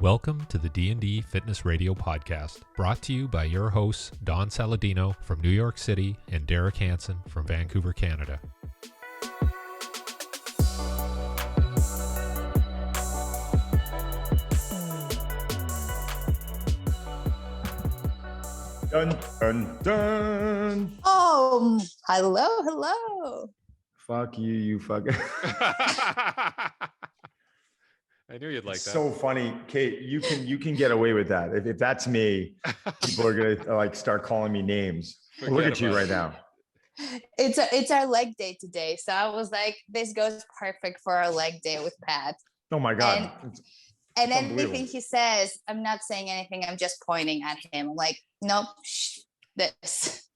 Welcome to the D&D Fitness Radio podcast, brought to you by your hosts, Don Saladino from New York City and Derek Hansen from Vancouver, Canada. Dun, dun, dun. Oh, hello. Fuck you, you fucking. I knew you'd like that. So funny, Kate. You can get away with that. If that's me, people are gonna like start calling me names. Look at you right now. It's our leg day today, so I was like, this goes perfect for our leg day with Pat. Oh my god! And anything he says, I'm not saying anything. I'm just pointing at him. I'm like, nope, this.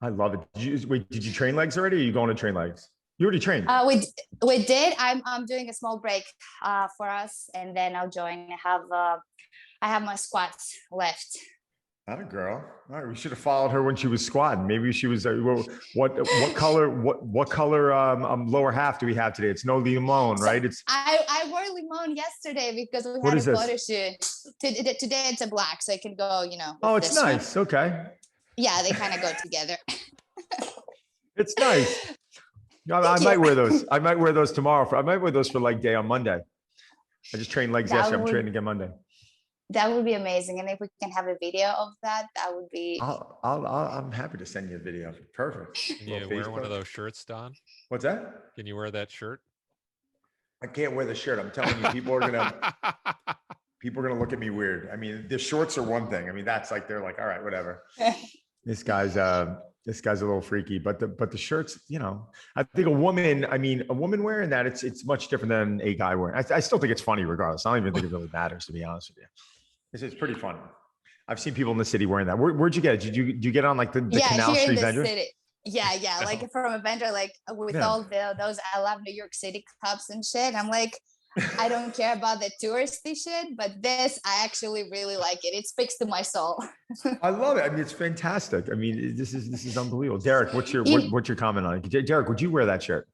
I love it. Did you train legs already? Or are you going to train legs? You already trained. We did. I'm doing a small break for us, and then I'll join. I have my squats left. Not a girl. All right, we should have followed her when she was squatting. Maybe she was. What color lower half do we have today? It's no limon, right? It's. I wore limon yesterday because we had a photo shoot. Today it's a black, so it can go. Oh, it's nice. One. Okay. Yeah, they kind of go together. It's nice. I might wear those. I might wear those tomorrow. I might wear those for leg day on Monday. I just trained legs yesterday. I'm training again Monday. That would be amazing. And if we can have a video of that, that would be. I'm happy to send you a video. Perfect. Can you wear one of those shirts, Don? What's that? Can you wear that shirt? I can't wear the shirt. I'm telling you, people are gonna look at me weird. I mean, the shorts are one thing. I mean, that's like they're like, all right, whatever. This guy's a little freaky, but the shirts, I think a woman wearing that, it's much different than a guy wearing. I still think it's funny regardless. I don't even think it really matters, to be honest with you. It's pretty funny. I've seen people in the city wearing that. Where'd you get it? Did you get it on like the Canal Street vendor? City. Yeah. Like from a vendor, like with all those, I love New York City cups and shit. I'm like, I don't care about the touristy shit, but this, I actually really like it. It speaks to my soul. I love it. I mean, it's fantastic. I mean, this is unbelievable. Derek, what's your comment on it? Derek, would you wear that shirt?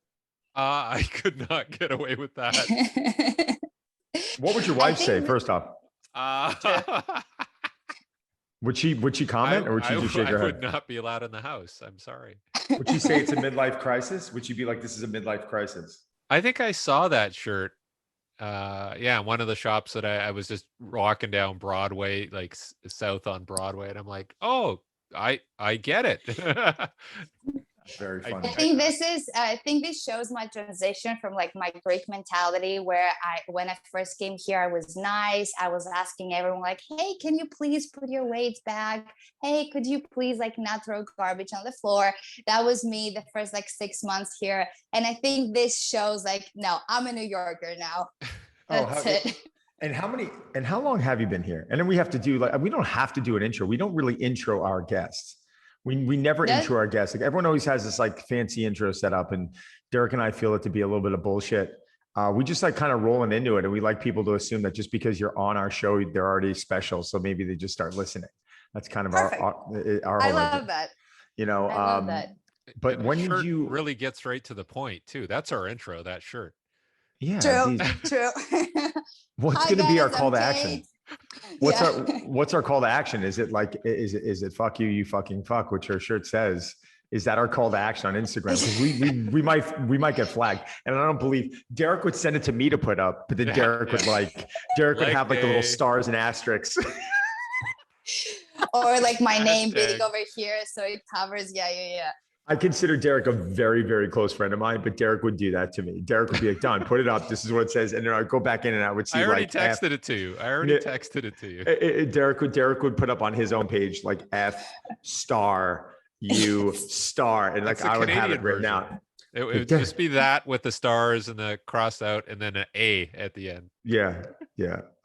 I could not get away with that. What would your wife say? First off, would she comment, or would she just shake her head? I would not be allowed in the house. I'm sorry. Would she say it's a midlife crisis? Would she be like, this is a midlife crisis? I think I saw that shirt. One of the shops that I was just walking down Broadway, like south on Broadway, and I'm like, oh, I get it. Very funny. I think this shows my transition from like my Greek mentality, where when I first came here, I was nice. I was asking everyone like, hey, can you please put your weights back? Hey, could you please like not throw garbage on the floor? That was me the first like 6 months here. And I think this shows like, no, I'm a New Yorker now. That's it. And how long have you been here? And then we have to do we don't have to do an intro. We don't really intro our guests. We never intro our guests. Like everyone always has this like fancy intro set up, and Derek and I feel it to be a little bit of bullshit. We just like kind of rolling into it, and we like people to assume that just because you're on our show, they're already special. So maybe they just start listening. That's kind of our I love that. I love that. But when you really gets right to the point too. That's our intro, that shirt. Yeah. True. What's going to be our call to action? What's our call to action? Is it like, is it fuck you, you fucking fuck, which our shirt says? Is that our call to action on Instagram? Because we might get flagged. And I don't believe Derek would send it to me to put up, but then Derek would have like the little stars and asterisks. Or like my name being over here, so it covers. Yeah. I consider Derek a very, very close friend of mine, but Derek would do that to me. Derek would be like, Don, put it up. This is what it says. And then I'd go back in and I would see. I already texted it to you. Derek would put up on his own page, like F star U star. And like I would have it written out. It would just be that with the stars and the cross out and then an A at the end. Yeah.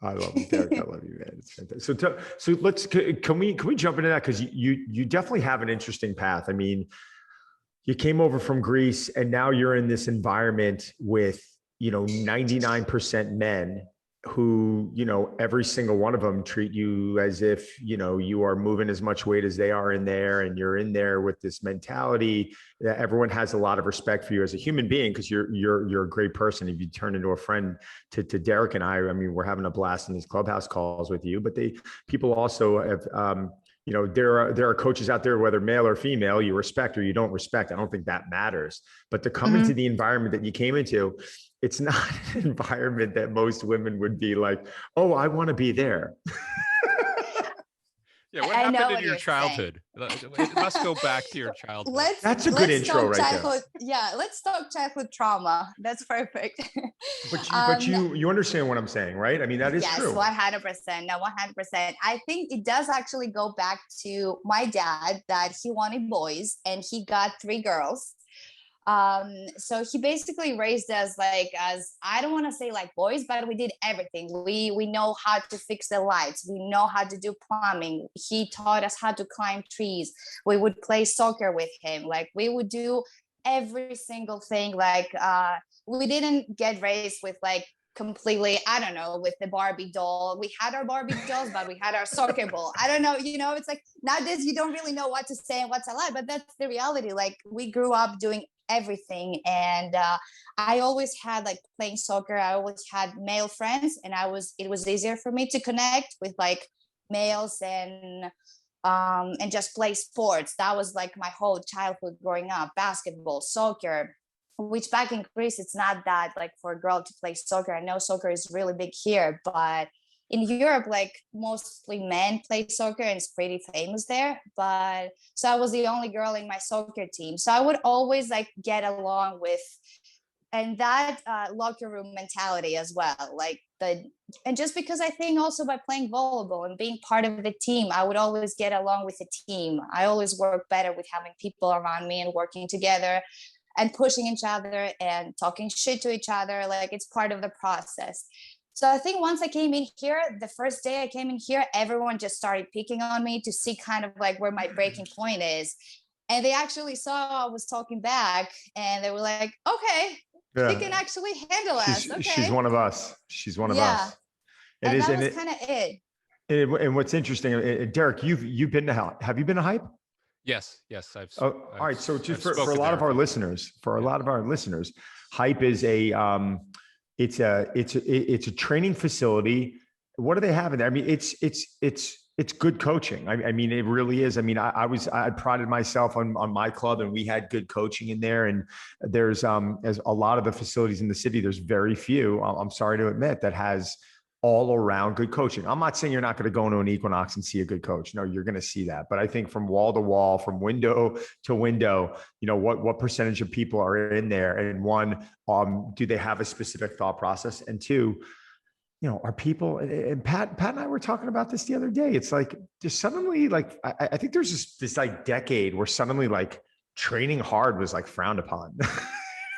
I love you, Derek. I love you, man. It's fantastic. So can we jump into that? Because you definitely have an interesting path. I mean, you came over from Greece and now you're in this environment with, 99% men who, every single one of them treat you as if, you are moving as much weight as they are in there, and you're in there with this mentality that everyone has a lot of respect for you as a human being, because you're a great person. If you turn into a friend to Derek and I mean, we're having a blast in these clubhouse calls with you, but people also have, there are coaches out there, whether male or female, you respect or you don't respect. I don't think that matters. But to come into the environment that you came into, it's not an environment that most women would be like, oh, I want to be there. Yeah, what I know happened in what your you're saying. childhood? It must go back to your childhood. That's a good intro talk right childhood. there. Yeah, let's talk childhood trauma. That's perfect. But you understand what I'm saying, right? I mean, that is Yes, true. 100%. No, 100%. I think it does actually go back to my dad, that he wanted boys and he got 3 girls. So he basically raised us like, as I don't want to say like boys, but we did everything. We know how to fix the lights, we know how to do plumbing. He taught us how to climb trees. We would play soccer with him. Like, we would do every single thing. Like, we didn't get raised with like completely, I don't know, with the Barbie doll. We had our Barbie dolls, but we had our soccer ball. I don't know, it's like nowadays you don't really know what to say and what's a lie, but that's the reality. Like, we grew up doing everything. And I always had, like, playing soccer, I always had male friends, and it was easier for me to connect with like males and just play sports. That was like my whole childhood growing up: basketball, soccer, which back in Greece, it's not that like for a girl to play soccer. I know soccer is really big here, but in Europe, like, mostly men play soccer and it's pretty famous there. But so I was the only girl in my soccer team. So I would always like get along with, and that locker room mentality as well. And just because I think also by playing volleyball and being part of the team, I would always get along with the team. I always work better with having people around me and working together and pushing each other and talking shit to each other. Like, it's part of the process. So I think once I came in here, the first day I came in here, everyone just started picking on me to see kind of like where my breaking point is. And they actually saw I was talking back, and they were like, okay, she can actually handle us. Okay. She's one of us. She's one of us. And that was kind of it. And what's interesting, Derek, you've been to Have you been to Hype? Yes. All right. So just for a lot of our listeners, Hype is it's a training facility. What do they have in there? I mean, it's good coaching. I mean, it really is. I mean, I prided myself on my club, and we had good coaching in there. And there's as a lot of the facilities in the city, there's very few, I'm sorry to admit, that has all around good coaching. I'm not saying you're not going to go into an Equinox and see a good coach. No, you're going to see that. But I think from wall to wall, from window to window, what percentage of people are in there? And one, do they have a specific thought process? And two, are people, and Pat and I were talking about this the other day. It's like, just suddenly, like, I think there's this like decade where suddenly like training hard was like frowned upon.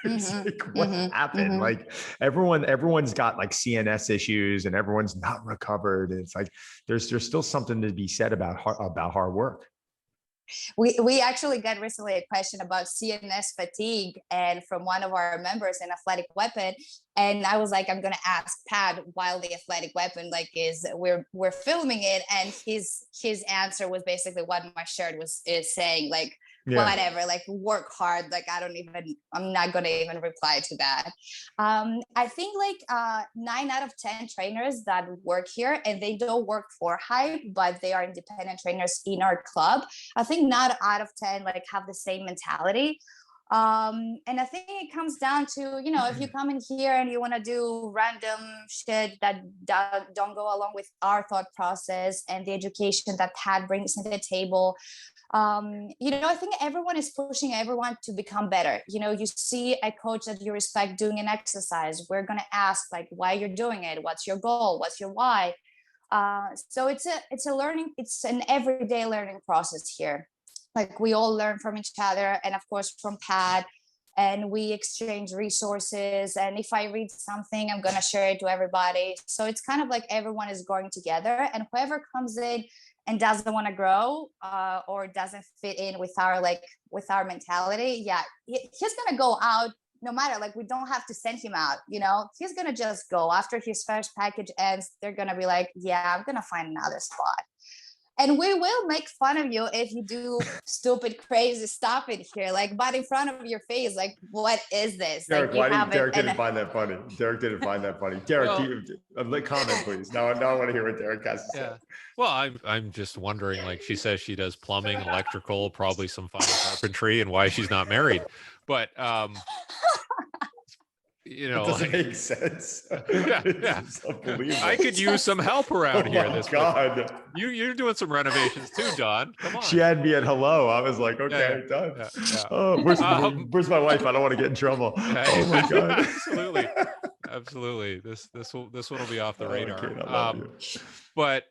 It's like, what happened? Like, everyone's got like CNS issues and everyone's not recovered. And it's like, there's still something to be said about hard work. We actually got recently a question about CNS fatigue, and from one of our members in Athletic Weapon. And I was like, I'm going to ask Pat while the Athletic Weapon we're filming it. And his answer was basically what my shirt is saying, like, whatever, like, work hard. Like, I'm not going to even reply to that. I think like 9 out of 10 trainers that work here, and they don't work for Hype, but they are independent trainers in our club, I think 9 out of 10 like have the same mentality. And I think it comes down to, if you come in here and you want to do random shit that don't go along with our thought process and the education that Pat brings to the table, I think everyone is pushing everyone to become better. You see a coach that you respect doing an exercise, we're going to ask like why you're doing it, what's your goal, what's your why. So it's an everyday learning process here. Like, we all learn from each other, and of course from Pat, and we exchange resources. And if I read something, I'm going to share it to everybody. So it's kind of like everyone is going together, and whoever comes in and doesn't want to grow or doesn't fit in with our mentality, he's going to go out no matter, like, we don't have to send him out, he's gonna just go after his first package ends. They're gonna be like, yeah, I'm gonna find another spot. And we will make fun of you if you do stupid, crazy stuff in here, like, but in front of your face, like, what is this? Derek, Like, you have Derek it. didn't find that funny. Derek didn't find that funny. Derek, comment, please. Now I want to hear what Derek has to say. Well, I'm just wondering, like, she says she does plumbing, electrical, probably some fine carpentry, and why she's not married. But it doesn't make sense. It's unbelievable. I could use some help around here. God, you're doing some renovations too, Don. Come on. She had me at hello. I was like, okay, done. Oh, where's my wife? I don't want to get in trouble. Oh my God. Absolutely. This one will be off the radar. Kate, I love you. But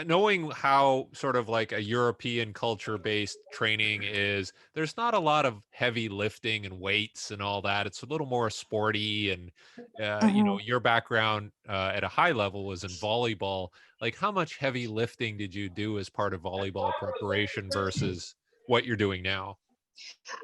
knowing how sort of like a European culture based training is, there's not a lot of heavy lifting and weights and all that. It's a little more sporty, and your background at a high level was in volleyball. Like, how much heavy lifting did you do as part of volleyball preparation versus what you're doing now?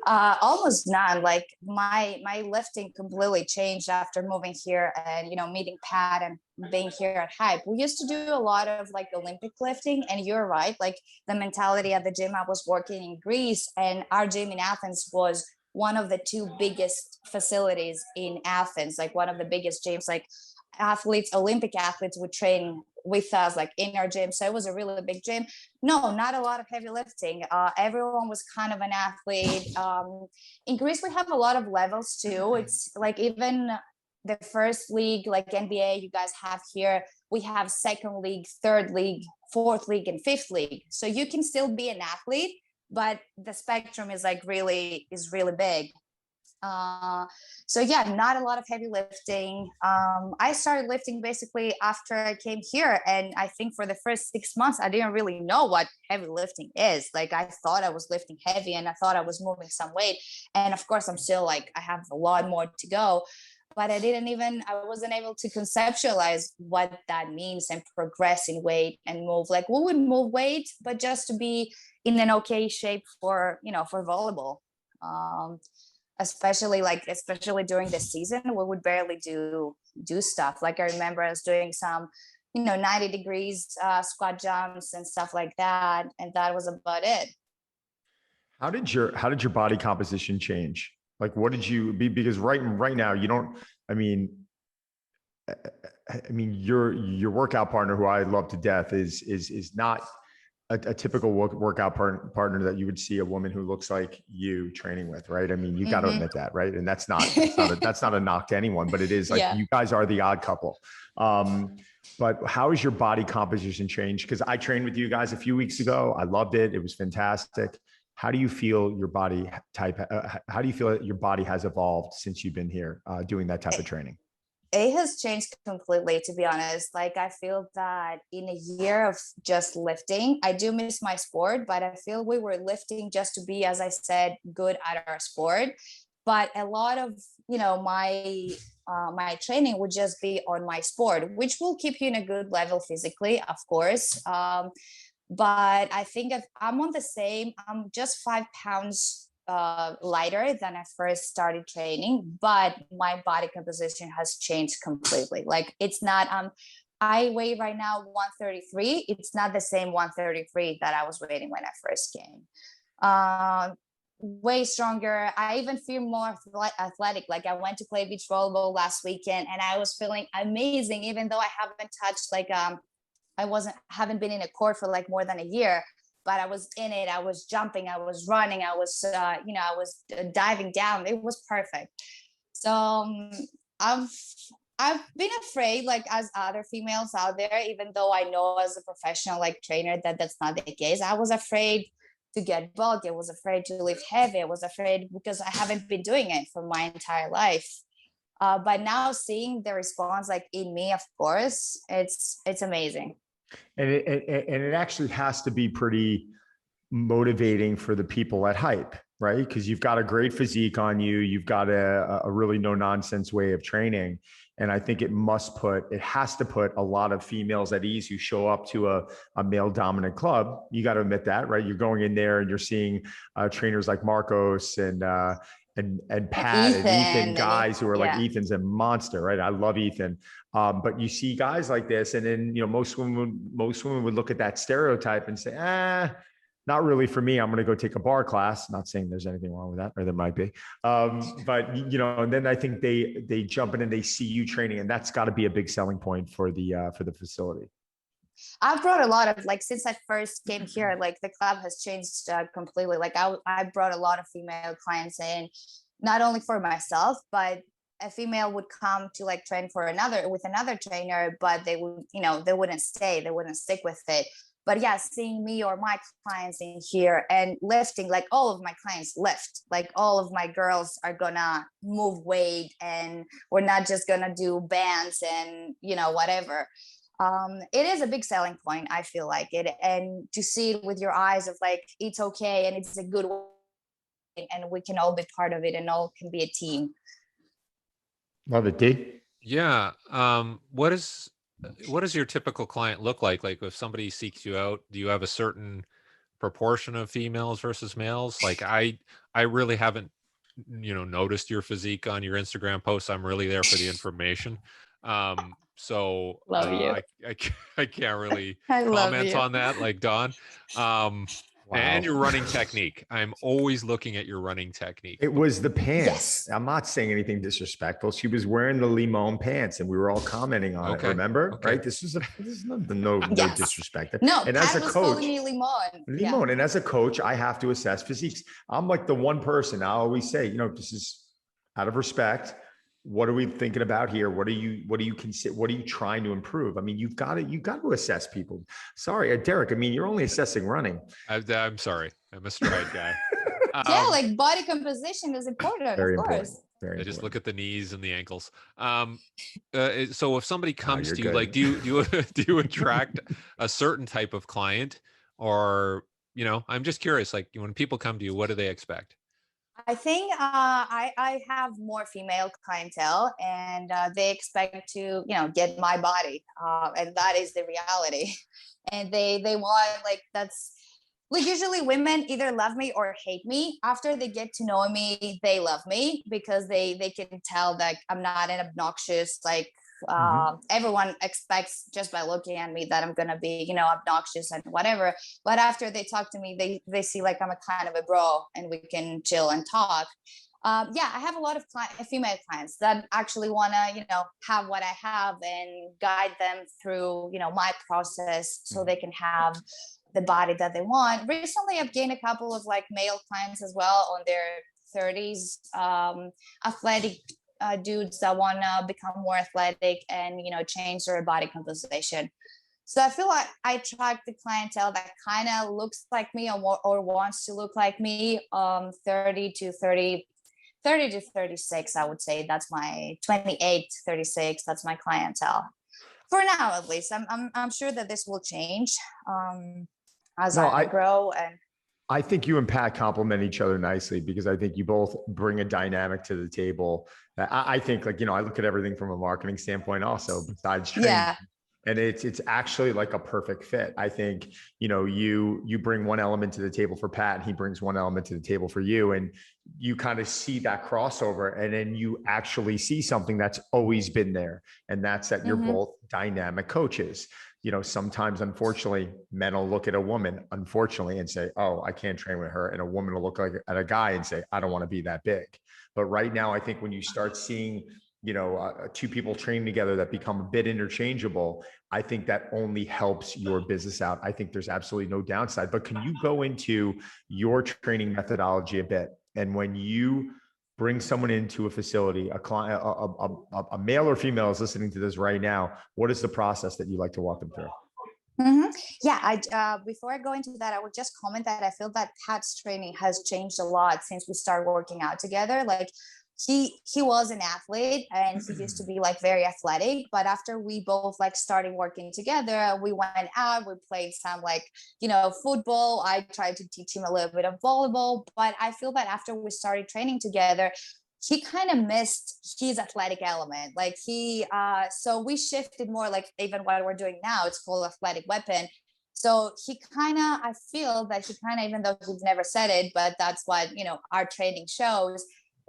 Almost none. Like, my lifting completely changed after moving here and meeting Pat and being here at Hype. We used to do a lot of like Olympic lifting, and you're right, like, the mentality at the gym I was working in Greece, and our gym in Athens was one of the two biggest facilities in Athens, like one of the biggest gyms. Like, Olympic athletes would train with us, like, in our gym. So it was a really big gym. No, not a lot of heavy lifting. Everyone was kind of an athlete. In Greece, we have a lot of levels too. It's like, even the first league, like NBA, you guys have here, we have second league, third league, fourth league, and fifth league. So you can still be an athlete, but the spectrum is like really big. So yeah, not a lot of heavy lifting. I started lifting basically after I came here, and I think for the first 6 months I didn't really know what heavy lifting is. Like, I thought I was lifting heavy and I thought I was moving some weight, and of course I'm still, like, I have a lot more to go, but I wasn't able to conceptualize what that means and progress in weight and move. Like, we would move weight, but just to be in an okay shape for volleyball. Especially during the season, we would barely do stuff. Like, I remember I was doing some 90 degrees squat jumps and stuff like that, and that was about it. How did your body composition change? Like, what did you be? Because right now you don't, I mean, your workout partner, who I love to death, is not a typical workout partner that you would see a woman who looks like you training with, right? I mean, you got to admit that, right? And that's not a knock to anyone, but it is like, you guys are the odd couple. But how has your body composition changed? Because I trained with you guys a few weeks ago. I loved it. It was fantastic. How do you feel your body type? How do you feel that your body has evolved since you've been here doing that type of training? It has changed completely, to be honest. Like, I feel that in a year of just lifting, I do miss my sport, but I feel we were lifting just to be, as I said, good at our sport. But a lot of, my training would just be on my sport, which will keep you in a good level physically, of course. But I think I'm just 5 pounds lighter than I first started training, but my body composition has changed completely. Like, it's not, I weigh right now 133. It's not the same 133 that I was weighing when I first came. Way stronger. I even feel more athletic. Like, I went to play beach volleyball last weekend and I was feeling amazing, even though I haven't touched, like, haven't been in a court for like more than a year. But I was in it. I was jumping. I was running. I was, I was diving down. It was perfect. So I've been afraid, like, as other females out there, even though I know as a professional, like, trainer, that's not the case. I was afraid to get bulky. I was afraid to lift heavy. I was afraid because I haven't been doing it for my entire life. But now seeing the response, like, in me, of course, it's amazing. And it actually has to be pretty motivating for the people at Hype, right? Because you've got a great physique on you. You've got a really no nonsense way of training. And I think it has to put a lot of females at ease who show up to a male dominant club. You got to admit that, right? You're going in there and you're seeing trainers like Marcos and Pat and Ethan, guys who are like, yeah. Ethan's a monster, right? I love Ethan. But you see guys like this, and then, most women would look at that stereotype and say, not really for me. I'm going to go take a bar class. Not saying there's anything wrong with that, or there might be. But and then I think they jump in and they see you training, and that's got to be a big selling point for the facility. I've brought a lot of, like, since I first came here, like the club has changed completely. Like I brought a lot of female clients in, not only for myself, but a female would come to like train with another trainer, but they would, they wouldn't stay, they wouldn't stick with it. But yeah, seeing me or my clients in here and lifting, like all of my clients lift, like all of my girls are gonna move weight, and we're not just gonna do bands and whatever. It is a big selling point, I feel like it, and to see it with your eyes of like, it's okay and it's a good way, and we can all be part of it and all can be a team. Love it, D. Yeah. What does your typical client look like? Like if somebody seeks you out, do you have a certain proportion of females versus males? Like I really haven't, noticed your physique on your Instagram posts. I'm really there for the information. So Love you. I can't really I love comment you. on that, like Don. And your running technique. I'm always looking at your running technique. It was the pants. Yes. I'm not saying anything disrespectful. She was wearing the limon pants, and we were all commenting on it. Remember, right? This is no disrespect. No, and Pat as a was coach, calling me limon. yeah. And as a coach, I have to assess physiques. I'm like the one person I always say, this is out of respect. What are we thinking about here? What are you consider? What are you trying to improve? I mean, you've got to assess people. Sorry, Derek. I mean, you're only assessing running. I'm sorry. I'm a stride guy. Yeah, like body composition is important, Very of course. Important. Very I just important. look at the knees and the ankles. So if somebody comes to you, good. like, do you attract a certain type of client, or I'm just curious, like when people come to you, what do they expect? I think I have more female clientele, and they expect to get my body, and that is the reality. And they want, like, that's like, usually women either love me or hate me. After they get to know me, they love me because they can tell that I'm not an obnoxious, like, everyone expects just by looking at me that I'm gonna be obnoxious and whatever. But after they talk to me, they see like I'm a kind of a bro and we can chill and talk. Yeah, I have a lot of female clients that actually want to have what I have and guide them through my process so they can have the body that they want. Recently I've gained a couple of like male clients as well on their 30s, athletic dudes that want to become more athletic and change their body composition. So I feel like I attract the clientele that kind of looks like me or wants to look like me. 30 to 36, I would say. That's my 28 to 36. That's my clientele for now, at least. I'm sure that this will change as I grow. And I think you and Pat complement each other nicely, because I think you both bring a dynamic to the table. I think, like, I look at everything from a marketing standpoint also, besides training. Yeah. And it's actually like a perfect fit. I think, you bring one element to the table for Pat, and he brings one element to the table for you. And you kind of see that crossover, and then you actually see something that's always been there. And that's that you're both dynamic coaches. Sometimes, unfortunately, men will look at a woman, unfortunately, and say, oh, I can't train with her. And a woman will look at a guy and say, I don't want to be that big. But right now, I think when you start seeing, two people training together that become a bit interchangeable, I think that only helps your business out. I think there's absolutely no downside. But can you go into your training methodology a bit? And when you bring someone into a facility, a client, a male or female is listening to this right now, what is the process that you like to walk them through? Yeah, before I go into that, I would just comment that I feel that Pat's training has changed a lot since we started working out together. Like, he was an athlete and he used to be like very athletic, but after we both like started working together, we went out, we played some like football. I tried to teach him a little bit of volleyball, but I feel that after we started training together, he kind of missed his athletic element. Like so we shifted more, like even what we're doing now, it's called athletic weapon. So I feel that he kind of, even though he's never said it, but that's what our training shows,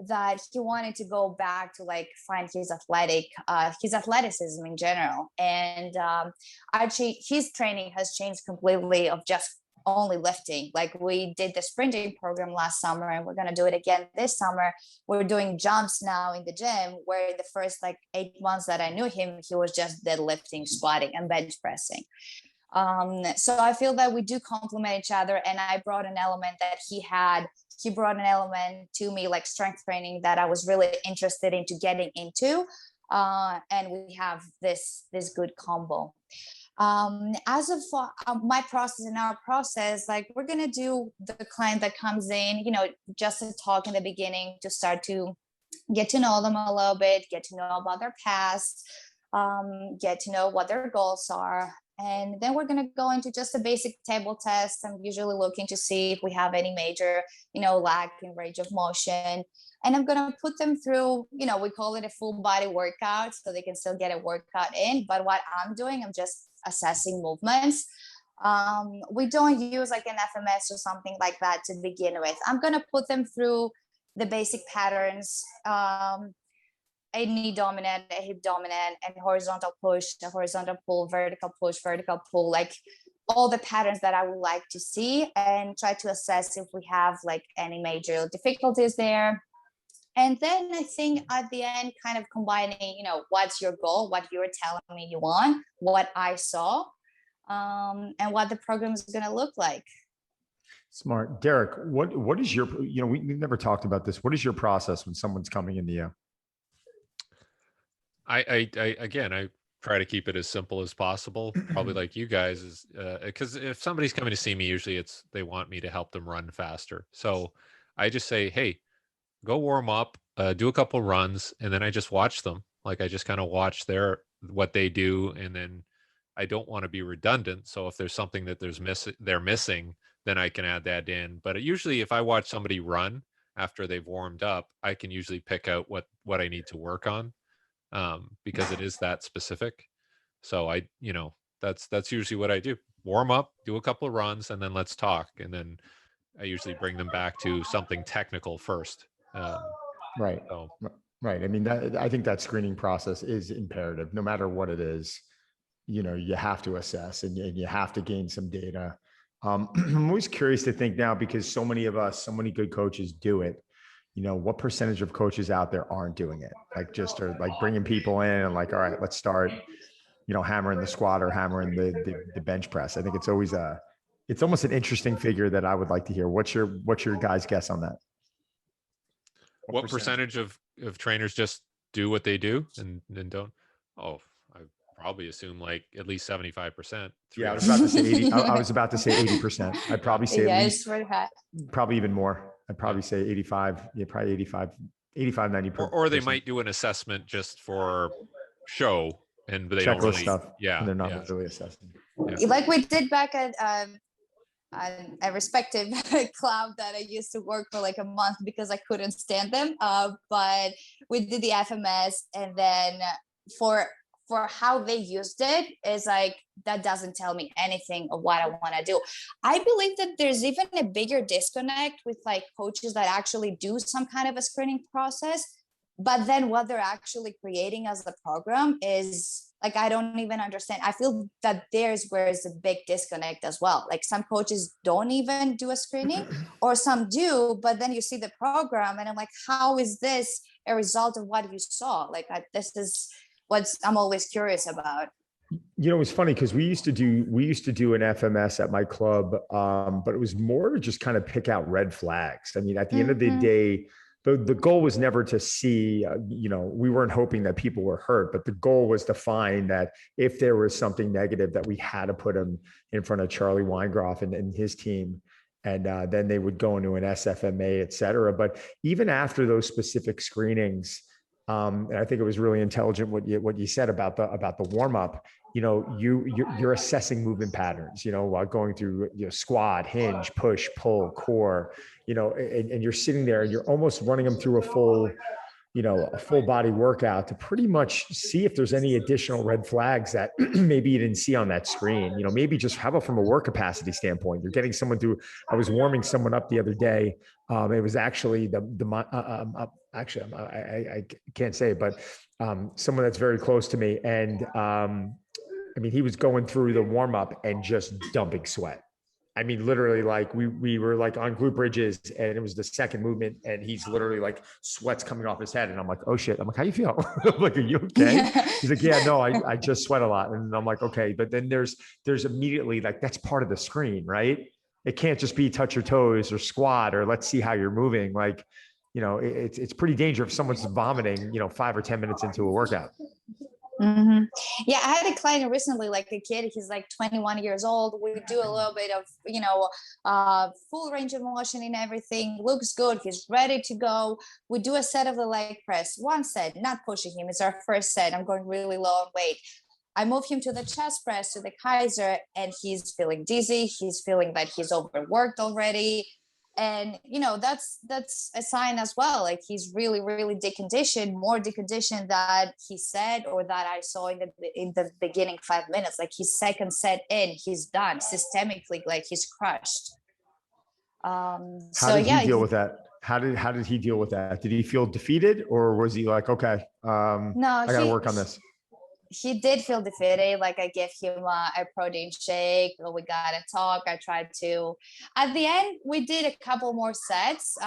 that he wanted to go back to like find his athleticism in general. And actually his training has changed completely of just only lifting. Like we did the sprinting program last summer and we're going to do it again this summer. We're doing jumps now in the gym, where the first like 8 months that I knew him, he was just deadlifting, squatting and bench pressing. So I feel that we do complement each other, and I brought an element that he brought an element to me, like strength training, that I was really interested into getting into. And we have this good combo. As of my process and our process, like we're going to do the client that comes in, just a talk in the beginning to start to get to know them a little bit, get to know about their past, get to know what their goals are. And then we're going to go into just a basic table test. I'm usually looking to see if we have any major, lack in range of motion. And I'm going to put them through, we call it a full body workout, so they can still get a workout in. But what I'm doing, I'm just assessing movements. We don't use like an FMS or something like that to begin with. I'm going to put them through the basic patterns, a knee dominant, a hip dominant, and horizontal push, a horizontal pull, vertical push, vertical pull, like all the patterns that I would like to see, and try to assess if we have like any major difficulties there. And then I think at the end, kind of combining, what's your goal, what you're telling me you want, what I saw, and what the program is going to look like. Smart. Derek, what is your, we've never talked about this. What is your process when someone's coming into you? I try to keep it as simple as possible. Probably like you guys, is because if somebody's coming to see me, usually they want me to help them run faster. So I just say, hey, go warm up, do a couple runs, and then I just watch them. Like I just kind of watch what they do, and then I don't want to be redundant. So if there's something that they're missing, then I can add that in. But usually, if I watch somebody run after they've warmed up, I can usually pick out what I need to work on, because it is that specific. So that's usually what I do. Warm up, do a couple of runs, and then let's talk. And then I usually bring them back to something technical first. Right. So. Right. I mean, I think that screening process is imperative, no matter what it is. You have to assess and you have to gain some data. I'm always curious to think now, because so many good coaches do it. What percentage of coaches out there aren't doing it? Like just are like bringing people in and like, all right, let's start, hammering the squat or hammering the bench press. I think it's always it's almost an interesting figure that I would like to hear. What's your guys' guess on that? What percentage of trainers just do what they do and don't? Oh, I probably assume like at least 75%. Yeah, I was about to say 80. I was about to say 80%. I'd probably say at least, probably even more. I'd probably say 85. Yeah, probably 85, 90. Or they might do an assessment just for show, and they checklist don't really, stuff. Yeah, and they're not really assessing. Yeah. Like we did back at a respective club that I used to work for like a month because I couldn't stand them. But we did the FMS, and then for how they used it is like, that doesn't tell me anything of what I want to do. I believe that there's even a bigger disconnect with like coaches that actually do some kind of a screening process, but then what they're actually creating as the program is like, I don't even understand. I feel that there's where is a big disconnect as well. Like some coaches don't even do a screening, or some do, but then you see the program and I'm like, how is this a result of what you saw? Like this is what I'm always curious about. It's funny because we used to do an FMS at my club, but it was more to just kind of pick out red flags. I mean, at the end of the day, the goal was never to see, we weren't hoping that people were hurt, but the goal was to find that if there was something negative, that we had to put them in front of Charlie Weingroff and his team. And then they would go into an SFMA, et cetera. But even after those specific screenings, and I think it was really intelligent what you said about the warm up. You're assessing movement patterns. While going through squat, hinge, push, pull, core. And you're sitting there and you're almost running them through a full a full body workout to pretty much see if there's any additional red flags that maybe you didn't see on that screen. Maybe just how about from a work capacity standpoint, you're getting someone through. I was warming someone up the other day. It was actually I can't say it, but someone that's very close to me. And he was going through the warm up and just dumping sweat. Literally, like we were like on glute bridges, and it was the second movement, and he's literally like sweat's coming off his head, and I'm like, oh shit. I'm like, how you feel? I'm like, are you okay? He's like, yeah, no, I just sweat a lot, and I'm like, okay. But then there's immediately like that's part of the screen, right? It can't just be touch your toes or squat or let's see how you're moving. Like, it's pretty dangerous if someone's vomiting, 5 or 10 minutes into a workout. Mm-hmm. Yeah, I had a client recently, like a kid, he's like 21 years old. We do a little bit of, full range of motion and everything. Looks good. He's ready to go. We do a set of the leg press, one set, not pushing him. It's our first set. I'm going really low on weight. I move him to the chest press, to the Kaiser, and he's feeling dizzy. He's feeling that he's overworked already. And that's a sign as well, like he's really deconditioned, more deconditioned that he said, or that I saw in the beginning 5 minutes. Like his second set in, he's done systemically, like he's crushed. How did he deal with that? How did he deal with that? Did he feel defeated, or was he like, okay, no, I gotta work on this? He did feel defeated. Like I gave him a protein shake. We got to talk. I tried to. At the end, we did a couple more sets.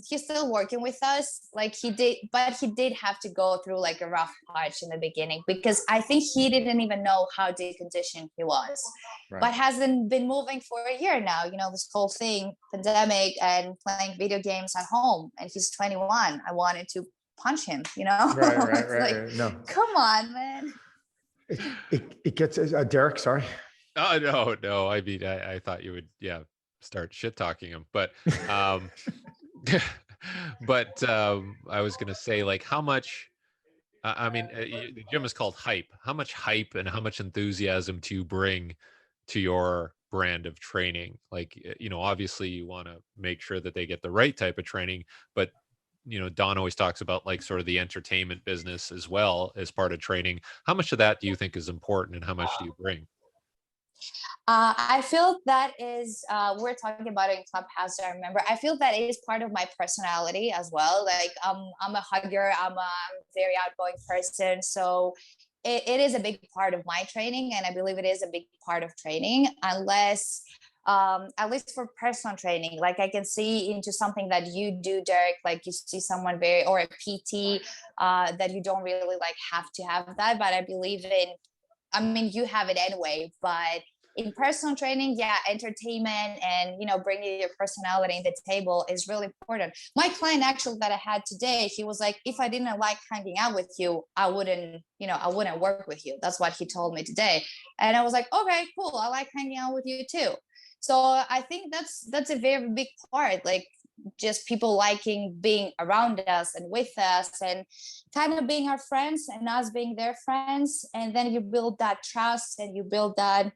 He's still working with us. Like he did, but he did have to go through like a rough patch in the beginning, because I think he didn't even know how deconditioned he was. Right. But hasn't been moving for a year now. This whole thing, pandemic, and playing video games at home. And he's 21. I wanted to punch him. Right. No, come on, man. It gets Derek. Sorry. Oh no. I thought you would, start shit talking him, but but I was gonna say, like, how much. The gym is called Hype. How much hype and how much enthusiasm do you bring to your brand of training? Like, obviously you want to make sure that they get the right type of training, but Don always talks about like sort of the entertainment business as well as part of training. How much of that do you think is important, and how much do you bring? I feel that is, we're talking about it in Clubhouse. I remember, I feel that is part of my personality as well. Like I'm a hugger. I'm a very outgoing person. So it is a big part of my training. And I believe it is a big part of training, unless at least for personal training, like I can see into something that you do, Derek, like you see someone or a PT that you don't really like have to have that. But I believe you have it anyway, but in personal training, entertainment and, bringing your personality in the table is really important. My client actually that I had today, he was like, if I didn't like hanging out with you, I wouldn't work with you. That's what he told me today. And I was like, okay, cool. I like hanging out with you too. So I think that's a very big part, like just people liking being around us and with us, and kind of being our friends and us being their friends. And then you build that trust, and you build that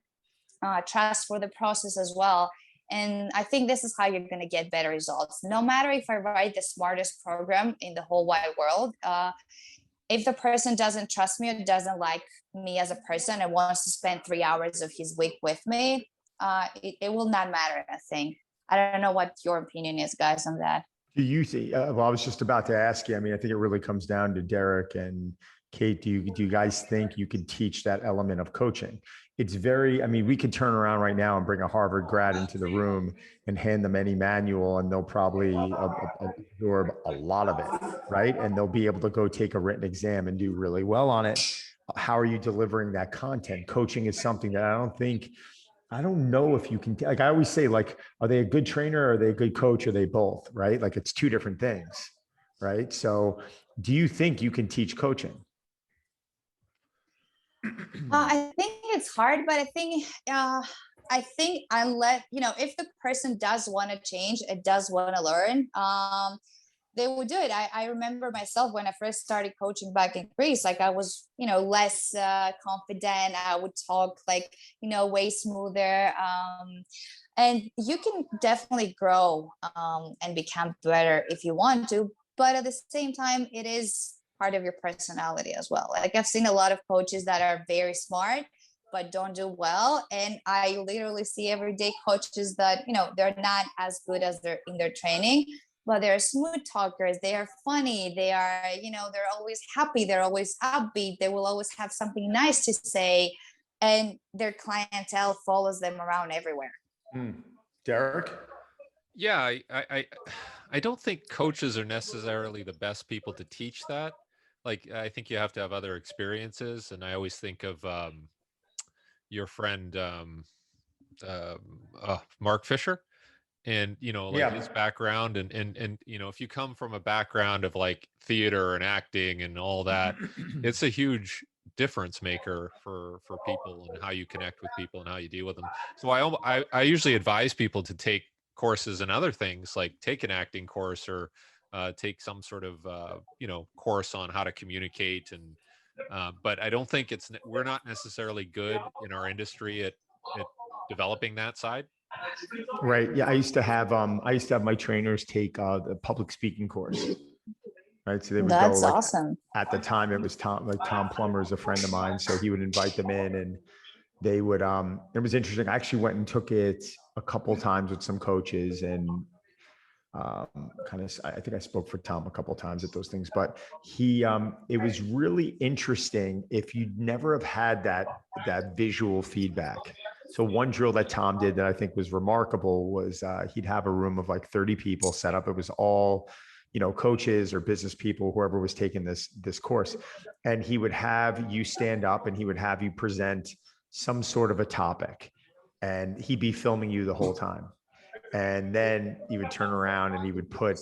trust for the process as well. And I think this is how you're going to get better results. No matter if I write the smartest program in the whole wide world, if the person doesn't trust me or doesn't like me as a person and wants to spend 3 hours of his week with me, it will not matter, I think. I don't know what your opinion is, guys, on that. Do you see? Well, I was just about to ask you. I think it really comes down to Derek and Kate. Do you guys think you can teach that element of coaching? It's very, we could turn around right now and bring a Harvard grad into the room and hand them any manual, and they'll probably absorb a lot of it, right? And they'll be able to go take a written exam and do really well on it. How are you delivering that content? Coaching is something that I don't know if you can, like I always say, like, are they a good trainer? Or are they a good coach? Or are they both, right? Like it's two different things, right? So do you think you can teach coaching? I think it's hard, but I think unless, if the person does want to change, it does want to learn, they would do it. I remember myself when I first started coaching back in Greece, like I was, less confident. I would talk like, way smoother. And you can definitely grow and become better if you want to. but at the same time, it is part of your personality as well. Like I've seen a lot of coaches that are very smart but don't do well, and I literally see every day coaches that, you know, they're not as good as they're in their training, but they're smooth talkers, they are funny, they are, you know, they're always happy, they're always upbeat, they will always have something nice to say, and their clientele follows them around everywhere. Derek? Yeah, I don't think coaches are necessarily the best people to teach that. Like, I think you have to have other experiences, and I always think of your friend Mark Fisher, and you know, like his Yeah. background, and you know, if you come from a background of like theater and acting and all that, it's a huge difference maker for people and how you connect with people and how you deal with them. So I usually advise people to take courses and other things, like take an acting course, or take some sort of you know, course on how to communicate. And but I don't think we're not necessarily good in our industry at developing that side. Right. Yeah. I used to have my trainers take the public speaking course. Right. So they would go That's like, awesome. at the time it was Tom Plummer is a friend of mine. So he would invite them in, and they would, it was interesting. I actually went and took it a couple times with some coaches, and I think I spoke for Tom a couple times at those things, but it was really interesting if you'd never have had that visual feedback. So one drill that Tom did that I think was remarkable was he'd have a room of like 30 people set up. It was all, you know, coaches or business people, whoever was taking this course. And he would have you stand up and he would have you present some sort of a topic, and he'd be filming you the whole time. And then he would turn around and he would put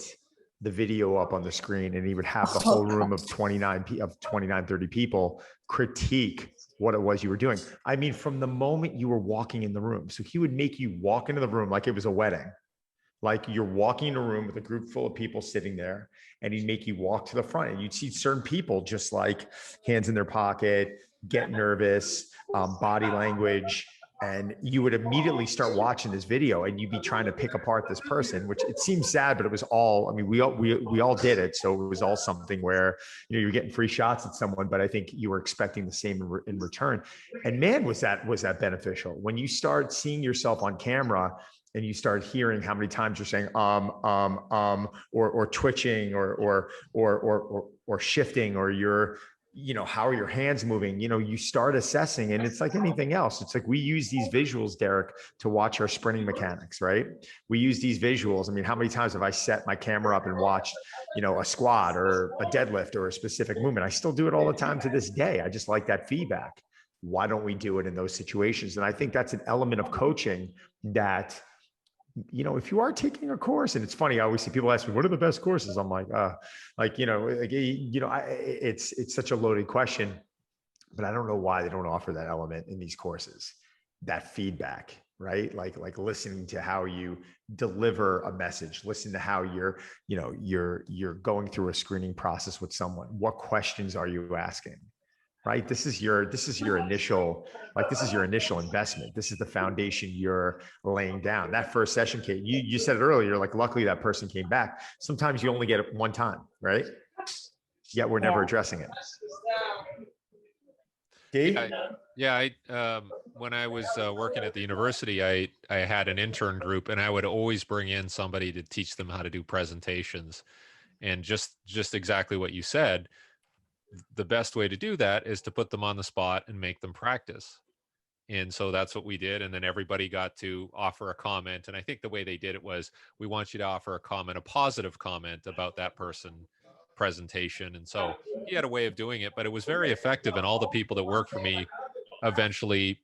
the video up on the screen, and he would have the whole room of 30 people critique what it was you were doing. I mean, from the moment you were walking in the room. So he would make you walk into the room like it was a wedding, like you're walking in a room with a group full of people sitting there, and he'd make you walk to the front, and you'd see certain people just like hands in their pocket, get nervous, body language. And you would immediately start watching this video, and you'd be trying to pick apart this person, which it seems sad, but it was all, I mean, we all did it. So it was all something where, you know, you're getting free shots at someone, but I think you were expecting the same in return. And man, was that beneficial when you start seeing yourself on camera, and you start hearing how many times you're saying or twitching or shifting, or you're, you know, how are your hands moving? You know, you start assessing, and it's like anything else. It's like we use these visuals, Derek, to watch our sprinting mechanics, right? We use these visuals. I mean, how many times have I set my camera up and watched, you know, a squat or a deadlift or a specific movement? I still do it all the time to this day. I just like that feedback. Why don't we do it in those situations? And I think that's an element of coaching that, you know, if you are taking a course, and it's funny, I always see people ask me, what are the best courses? I'm like, it's such a loaded question, but I don't know why they don't offer that element in these courses, that feedback, right? Like listening to how you deliver a message, listen to how you're going through a screening process with someone. What questions are you asking? Right? This is your initial investment. This is the foundation you're laying down. That first session, Kate, you said it earlier, like luckily that person came back. Sometimes you only get it one time, right? Yet we're never addressing it. Dave? Yeah. When I was working at the university, I had an intern group, and I would always bring in somebody to teach them how to do presentations. And just exactly what you said, the best way to do that is to put them on the spot and make them practice. And so that's what we did. And then everybody got to offer a comment. And I think the way they did it was, we want you to offer a comment, a positive comment about that person presentation. And so he had a way of doing it, but it was very effective. And all the people that worked for me eventually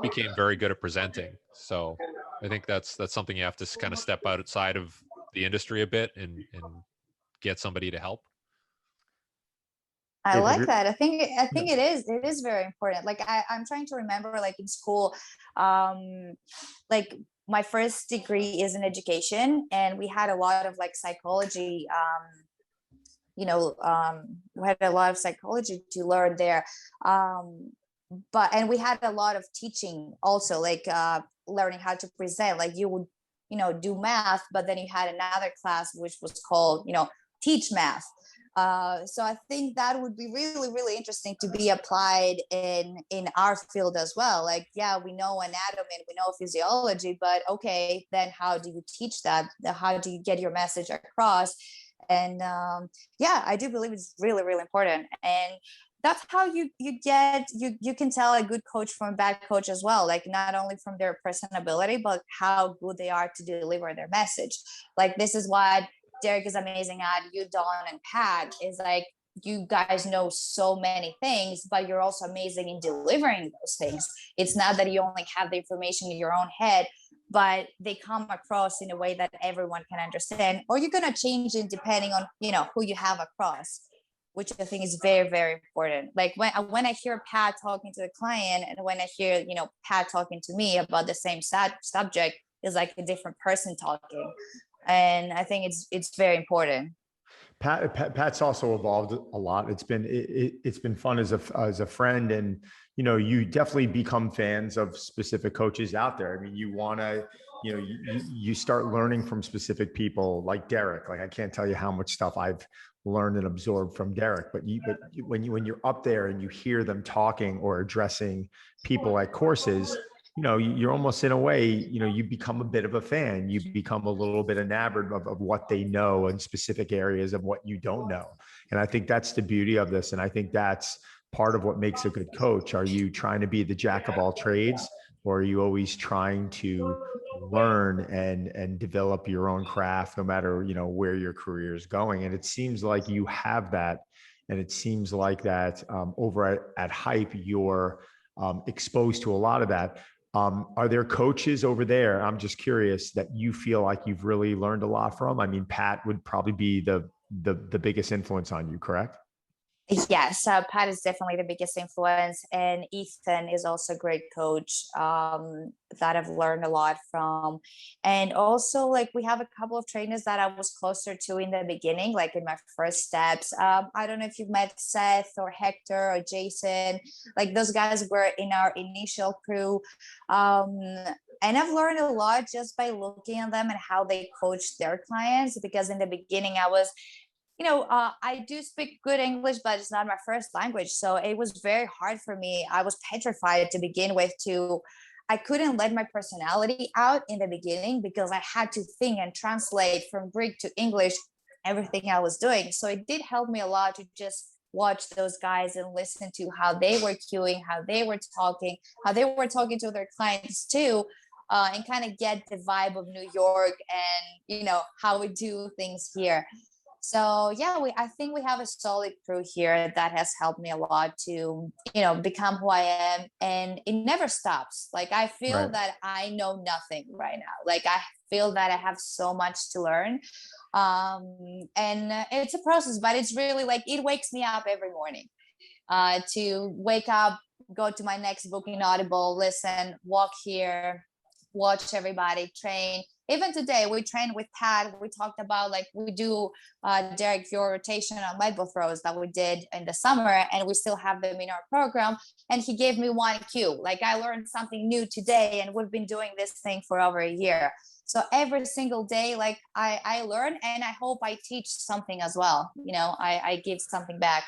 became very good at presenting. So I think that's something you have to kind of step outside of the industry a bit and get somebody to help. I like that. I think it is very important. Like I'm trying to remember, like in school, like my first degree is in education, and we had a lot of like psychology, we had a lot of psychology to learn there. And we had a lot of teaching also, like learning how to present. Like you would, do math, but then you had another class which was called, teach math. So I think that would be really, really interesting to be applied in our field as well. Like, yeah, we know anatomy and we know physiology, but okay, then how do you teach that? How do you get your message across? And yeah, I do believe it's really, really important. And that's how you can tell a good coach from a bad coach as well. Like, not only from their personability, but how good they are to deliver their message. Like, this is what Derek is amazing at, you, Don, and Pat, is like, you guys know so many things, but you're also amazing in delivering those things. It's not that you only have the information in your own head, but they come across in a way that everyone can understand, or you're going to change it depending on, who you have across, which I think is very, very important. Like, when I hear Pat talking to the client, and when I hear, Pat talking to me about the same subject, is like a different person talking. And I think it's very important. Pat's also evolved a lot. It's been fun as a friend, and you definitely become fans of specific coaches out there. I mean, you want to, you start learning from specific people like Derek. Like, I can't tell you how much stuff I've learned and absorbed from Derek. But when you're up there and you hear them talking or addressing people at courses, you're almost, in a way, you become a bit of a fan. You become a little bit enamored of what they know in specific areas of what you don't know. And I think that's the beauty of this. And I think that's part of what makes a good coach. Are you trying to be the jack of all trades, or are you always trying to learn and develop your own craft, no matter, where your career is going? And it seems like you have that. And it seems like that over at Hype, you're exposed to a lot of that. Are there coaches over there, I'm just curious, that you feel like you've really learned a lot from? I mean, Pat would probably be the biggest influence on you, correct? Yes, Pat is definitely the biggest influence, and Ethan is also a great coach that I've learned a lot from. And also, like, we have a couple of trainers that I was closer to in the beginning, like in my first steps. I don't know if you've met Seth or Hector or Jason. Like, those guys were in our initial crew. And I've learned a lot just by looking at them and how they coach their clients, because in the beginning I was, I do speak good English, but it's not my first language. So it was very hard for me. I was petrified to begin with. I couldn't let my personality out in the beginning, because I had to think and translate from Greek to English everything I was doing. So it did help me a lot to just watch those guys and listen to how they were cueing, how they were talking to their clients too. And kind of get the vibe of New York and, how we do things here. So yeah, I think we have a solid crew here that has helped me a lot to, become who I am, and it never stops. Like, I feel Right. that I know nothing right now. Like, I feel that I have so much to learn. And it's a process, but it's really like, it wakes me up every morning, to wake up, go to my next book in Audible, listen, walk here, watch everybody train. Even today, we trained with Pat. We talked about, like, we do, Derek, your rotation on lead ball throws that we did in the summer, and we still have them in our program. And he gave me one cue. Like, I learned something new today, and we've been doing this thing for over a year. So every single day, like, I learn, and I hope I teach something as well. I give something back.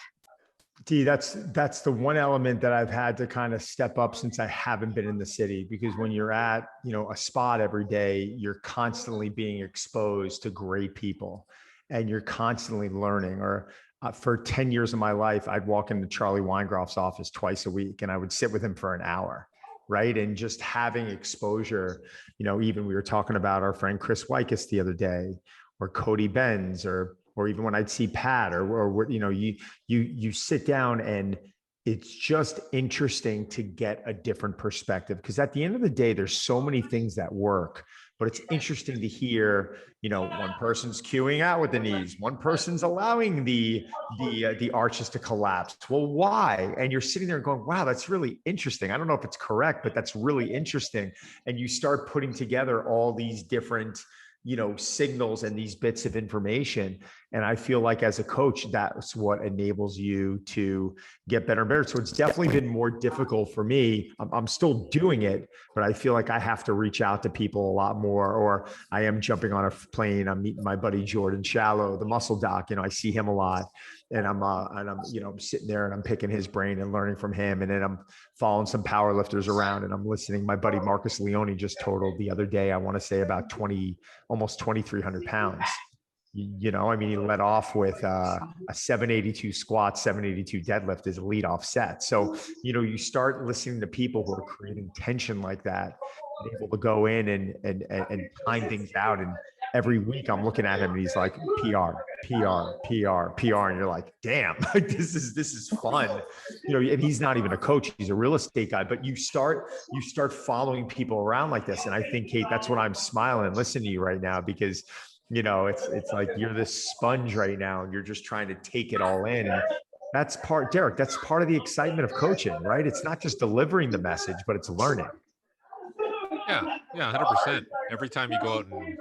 D, that's the one element that I've had to kind of step up since I haven't been in the city, because when you're at, a spot every day, you're constantly being exposed to great people, and you're constantly learning. Or for 10 years of my life, I'd walk into Charlie Weingroff's office twice a week, and I would sit with him for an hour. Right. And just having exposure, even we were talking about our friend Chris Wykus the other day, or Cody Benz, or even when I'd see Pat, or you sit down, and it's just interesting to get a different perspective, because at the end of the day, there's so many things that work, but it's interesting to hear, one person's cueing out with the knees, one person's allowing the arches to collapse. Well, why? And you're sitting there going, wow, that's really interesting. I don't know if it's correct, but that's really interesting. And you start putting together all these different signals and these bits of information. And I feel like as a coach, that's what enables you to get better and better. So it's definitely been more difficult for me. I'm still doing it, but I feel like I have to reach out to people a lot more, or I am jumping on a plane. I'm meeting my buddy, Jordan Shallow, the muscle doc. I see him a lot, and I'm sitting there and I'm picking his brain and learning from him. And then I'm following some power lifters around and I'm listening. My buddy, Marcus Leone, just totaled the other day, I want to say about almost 2,300 pounds. He led off with a 782 squat, 782 deadlift as a lead off set. So, you start listening to people who are creating tension like that, and able to go in and time things out. And every week I'm looking at him and he's like, PR, PR, PR, PR. And you're like, damn, this is fun. And he's not even a coach. He's a real estate guy, but you start following people around like this. And I think, Kate, that's what I'm smiling and listening to you right now, because it's like you're this sponge right now and you're just trying to take it all in. And Derek, that's part of the excitement of coaching, right? It's not just delivering the message, but it's learning. Yeah, 100%. Every time you go out and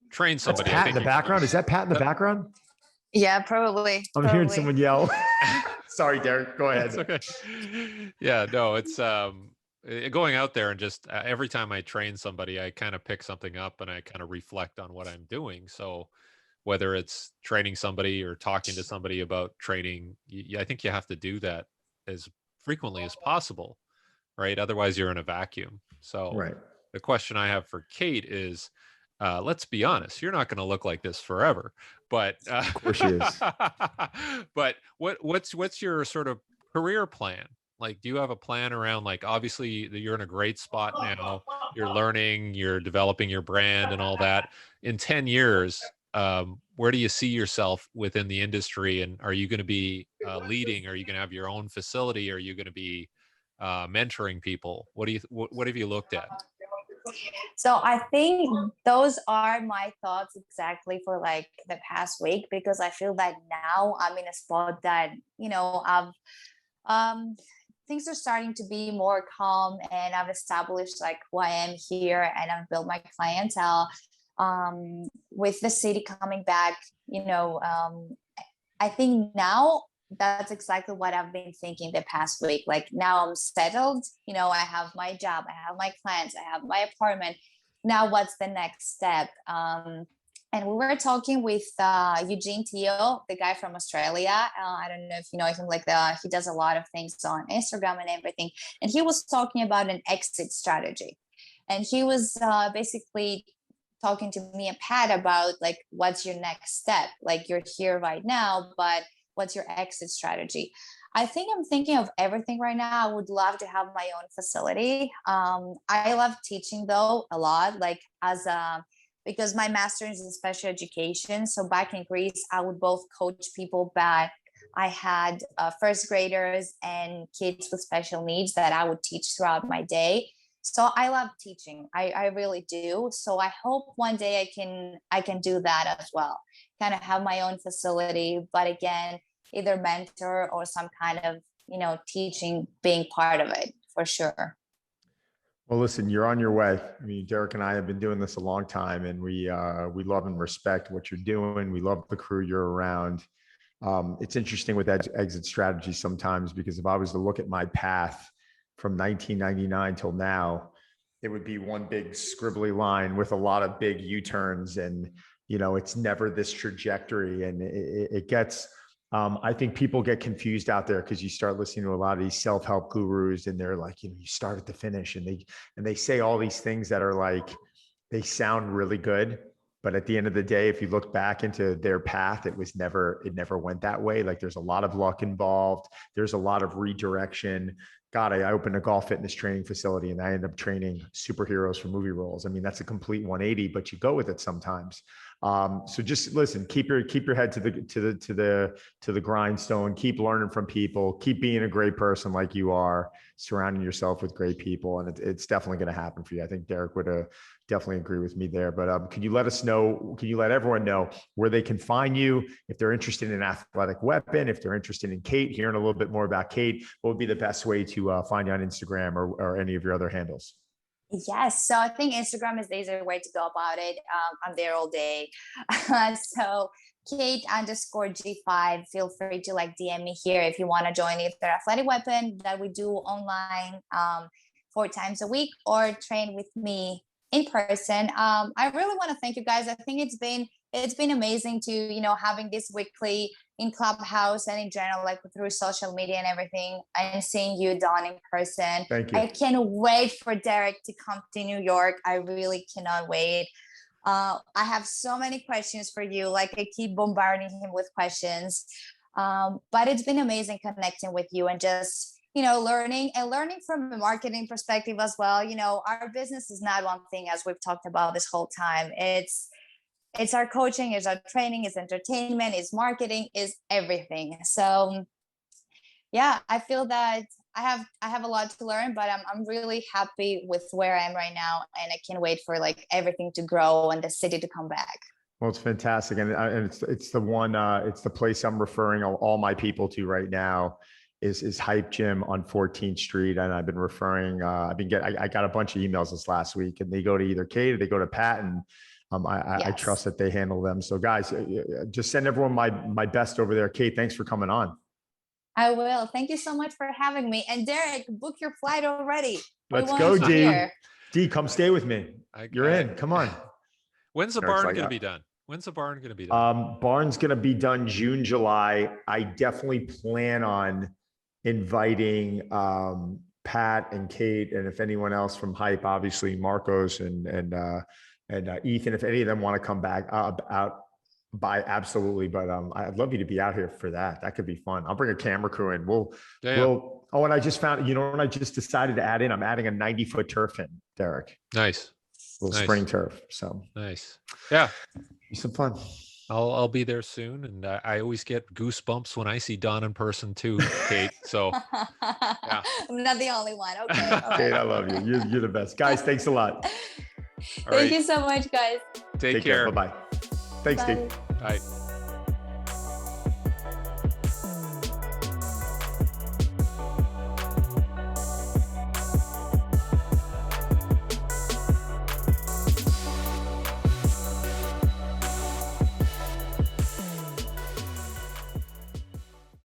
train somebody. That's Pat in the background. Is that Pat in the background? Yeah, probably. I'm hearing someone yell. Sorry, Derek, go ahead. It's okay. Yeah, no, it's going out there and just every time I train somebody, I kind of pick something up and I kind of reflect on what I'm doing. So whether it's training somebody or talking to somebody about training, I think you have to do that as frequently as possible, right? Otherwise you're in a vacuum. So right. The question I have for Kate is, let's be honest, you're not going to look like this forever, but of course she is. But what's your sort of career plan? Like, do you have a plan around, like, obviously you're in a great spot now, you're learning, you're developing your brand and all that. In 10 years, where do you see yourself within the industry? And are you going to be leading? Are you going to have your own facility? Are you going to be mentoring people? What have you looked at? So I think those are my thoughts exactly for like the past week, because I feel that now I'm in a spot that, I've things are starting to be more calm, and I've established like who I am here, and I've built my clientele. With the city coming back, I think now that's exactly what I've been thinking the past week. Like, now I'm settled, I have my job, I have my clients, I have my apartment. Now what's the next step? And we were talking with Eugene Teo, the guy from Australia. I don't know if you know him, he does a lot of things on Instagram and everything. And he was talking about an exit strategy. And he was basically talking to me and Pat about like, what's your next step? Like, you're here right now, but what's your exit strategy? I think I'm thinking of everything right now. I would love to have my own facility. I love teaching though a lot, because my master's is in special education. So back in Greece, I would both coach people back. I had first graders and kids with special needs that I would teach throughout my day. So I love teaching. I really do. So I hope one day I can do that as well. Kind of have my own facility, but again, either mentor or some kind of, teaching being part of it for sure. Well, listen, you're on your way. I mean, Derek and I have been doing this a long time, and we love and respect what you're doing. We love the crew you're around. It's interesting with exit strategy sometimes, because if I was to look at my path from 1999 till now, it would be one big scribbly line with a lot of big U-turns, and it's never this trajectory. And it gets, I think people get confused out there because you start listening to a lot of these self-help gurus, and they're like, you start at the finish, and they say all these things that are like, they sound really good, but at the end of the day, if you look back into their path, it never went that way. Like, there's a lot of luck involved. There's a lot of redirection. God, I opened a golf fitness training facility and I end up training superheroes for movie roles. I mean, that's a complete 180, but you go with it sometimes. So just listen, keep your head to the grindstone, keep learning from people, keep being a great person like you are, surrounding yourself with great people. And it's definitely going to happen for you. I think Derek would definitely agree with me there, but can you let everyone know where they can find you if they're interested in Athletic Weapon, if they're interested in Kate, hearing a little bit more about Kate? What would be the best way to find you on Instagram or any of your other handles? Yes, so I think Instagram is the easier way to go about it. I'm there all day. So Kate_G5, feel free to like DM me here if you want to join either Athletic Weapon that we do online 4 times a week, or train with me in person. I really want to thank you guys. I think it's been amazing to, having this weekly in Clubhouse and in general, like through social media and everything, and seeing you, Don, in person. Thank you. I can't wait for Derek to come to New York. I really cannot wait. I have so many questions for you. Like, I keep bombarding him with questions. But it's been amazing connecting with you and just, learning from a marketing perspective as well. Our business is not one thing, as we've talked about this whole time. It's our coaching, it's our training, it's entertainment, it's marketing, is everything. So yeah, I feel that I have a lot to learn, but I'm really happy with where I am right now, and I can't wait for like everything to grow and the city to come back. Well, it's fantastic, and it's the one it's the place I'm referring all my people to right now is Hype Gym on 14th Street, and I've been referring. I got a bunch of emails this last week, and they go to either Kate or they go to Pat, and I Yes. trust that they handle them. So guys, just send everyone my best over there. Kate, thanks for coming on. I will. Thank you so much for having me. And Derek, book your flight already. Let's go, D. D, come stay with me. You're in. Come on. When's the barn going to be done? When's the barn going to be done? Barn's going to be done June, July. I definitely plan on inviting Pat and Kate, and if anyone else from Hype, obviously Marcos and Ethan, if any of them want to come back out by, absolutely. But I'd love you to be out here for that. That could be fun. I'll bring a camera crew in. We'll. Oh, and I just found, when I just decided to add in, I'm adding a 90-foot turf in, Derek. Nice. Little spring turf. So nice. Yeah. Be some fun. I'll be there soon, and I always get goosebumps when I see Don in person too, Kate. So yeah. I'm not the only one. Okay. Kate, I love you. You're the best. Guys, thanks a lot. Thank you so much, guys. Take care. Bye-bye. Thanks, Bye. Steve. Bye.